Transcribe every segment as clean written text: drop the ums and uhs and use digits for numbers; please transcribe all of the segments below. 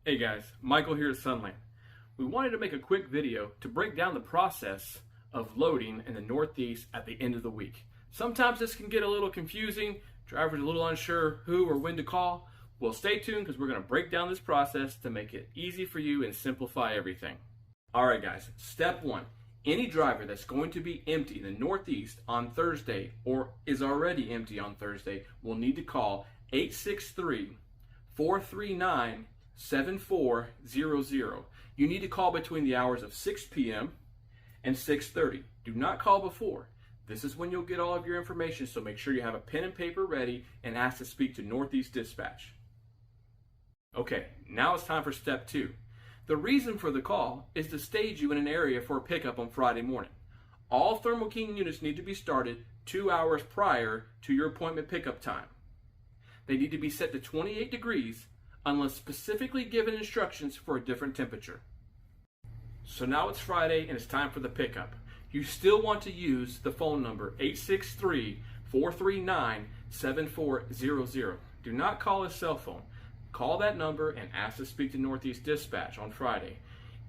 Hey guys, Michael here at Sunland. We wanted to make a quick video to break down the process of loading in the Northeast at the end of the week. Sometimes this can get a little confusing, drivers are a little unsure who or when to call. Well, stay tuned because we're going to break down this process to make it easy for you and simplify everything. Alright guys, step one. Any driver that's going to be empty in the Northeast on Thursday or is already empty on Thursday will need to call 863-439-7400. You need to call between the hours of 6 p.m. and 6:30. Do not call before. This is when you'll get all of your information, so make sure you have a pen and paper ready and ask to speak to Northeast Dispatch. Okay, now it's time for step two. The reason for the call is to stage you in an area for a pickup on Friday morning. All Thermo King units need to be started 2 hours prior to your appointment pickup time. They need to be set to 28 degrees unless specifically given instructions for a different temperature. So now it's Friday and it's time for the pickup. You still want to use the phone number 863-439-7400. Do not call a cell phone. Call that number and ask to speak to Northeast Dispatch on Friday.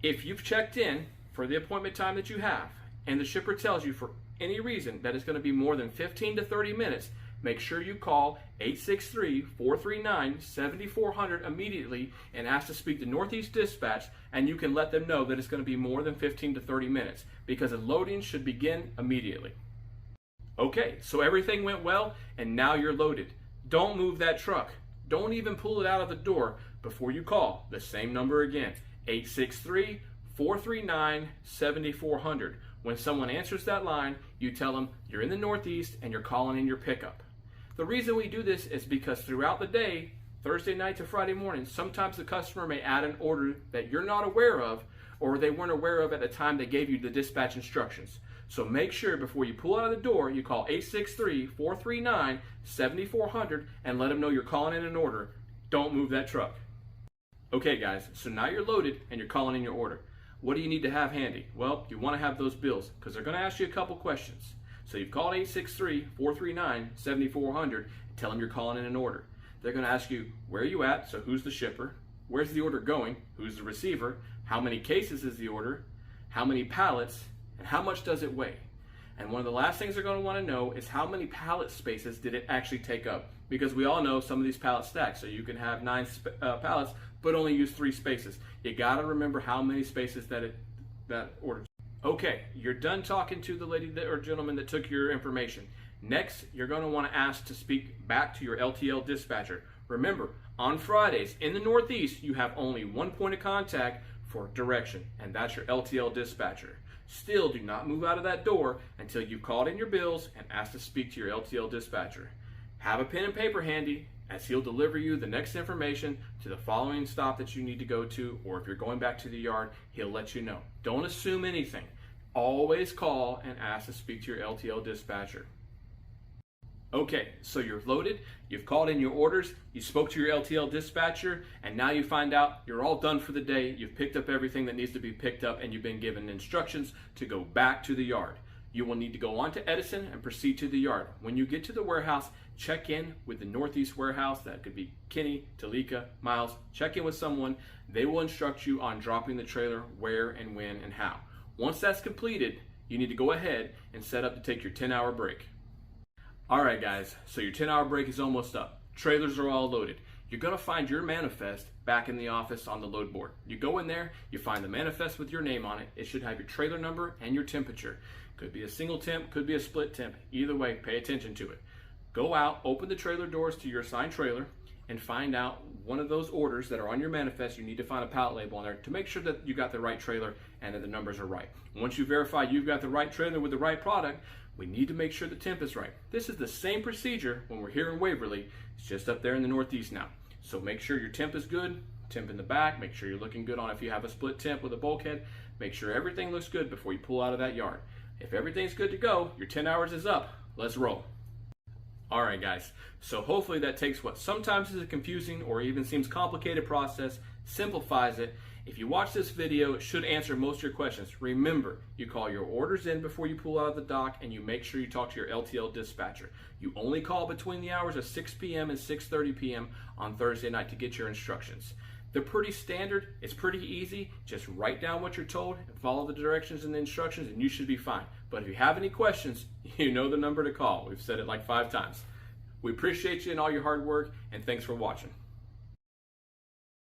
If you've checked in for the appointment time that you have and the shipper tells you for any reason that it's going to be more than 15 to 30 minutes, make sure you call 863-439-7400 immediately and ask to speak to Northeast Dispatch, and you can let them know that it's going to be more than 15 to 30 minutes because the loading should begin immediately. Okay, so everything went well and now you're loaded. Don't move that truck. Don't even pull it out of the door before you call the same number again, 863-439-7400. When someone answers that line, you tell them you're in the Northeast and you're calling in your pickup. The reason we do this is because throughout the day, Thursday night to Friday morning, sometimes the customer may add an order that you're not aware of or they weren't aware of at the time they gave you the dispatch instructions. So make sure before you pull out of the door, you call 863-439-7400 and let them know you're calling in an order. Don't move that truck. Okay guys, so now you're loaded and you're calling in your order. What do you need to have handy? Well, you want to have those bills because they're going to ask you a couple questions. So you've called 863-439-7400 and tell them you're calling in an order. They're going to ask you, where are you at? So who's the shipper? Where's the order going? Who's the receiver? How many cases is the order? How many pallets? And how much does it weigh? And one of the last things they're going to want to know is how many pallet spaces did it actually take up? Because we all know some of these pallets stack, so you can have 9 pallets but only use 3 spaces. You got to remember how many spaces that order. Okay, you're done talking to the lady or gentleman that took your information. Next, you're going to want to ask to speak back to your LTL dispatcher. Remember, on Fridays in the Northeast, you have only one point of contact for direction, and that's your LTL dispatcher. Still, do not move out of that door until you've called in your bills and asked to speak to your LTL dispatcher. Have a pen and paper handy as he'll deliver you the next information to the following stop that you need to go to, or if you're going back to the yard, he'll let you know. Don't assume anything. Always call and ask to speak to your LTL dispatcher. Okay, so you're loaded, you've called in your orders, you spoke to your LTL dispatcher, and now you find out you're all done for the day. You've picked up everything that needs to be picked up and you've been given instructions to go back to the yard. You will need to go on to Edison and proceed to the yard. When you get to the warehouse, check in with the Northeast warehouse. That could be Kenny, Talika, Miles. Check in with someone. They will instruct you on dropping the trailer, where and when and how. Once that's completed, you need to go ahead and set up to take your 10-hour break. Alright guys, so your 10-hour break is almost up. Trailers are all loaded. You're going to find your manifest back in the office on the load board. You go in there, you find the manifest with your name on it. It should have your trailer number and your temperature. Could be a single temp, could be a split temp. Either way, pay attention to it. Go out, open the trailer doors to your assigned trailer, and find out one of those orders that are on your manifest. You need to find a pallet label on there to make sure that you got the right trailer and that the numbers are right. Once you verify you've got the right trailer with the right product, we need to make sure the temp is right. This is the same procedure when we're here in Waverly. It's just up there in the Northeast now. So make sure your temp is good, temp in the back, make sure you're looking good on if you have a split temp with a bulkhead. Make sure everything looks good before you pull out of that yard. If everything's good to go, your 10 hours is up. Let's roll. Alright guys, so hopefully that takes what sometimes is a confusing or even seems complicated process, simplifies it. If you watch this video, it should answer most of your questions. Remember, you call your orders in before you pull out of the dock, and you make sure you talk to your LTL dispatcher. You only call between the hours of 6 p.m. and 6:30 p.m. on Thursday night to get your instructions. They're pretty standard. It's pretty easy. Just write down what you're told and follow the directions and the instructions, and you should be fine. But if you have any questions, you know the number to call. We've said it like 5 times. We appreciate you and all your hard work, and thanks for watching.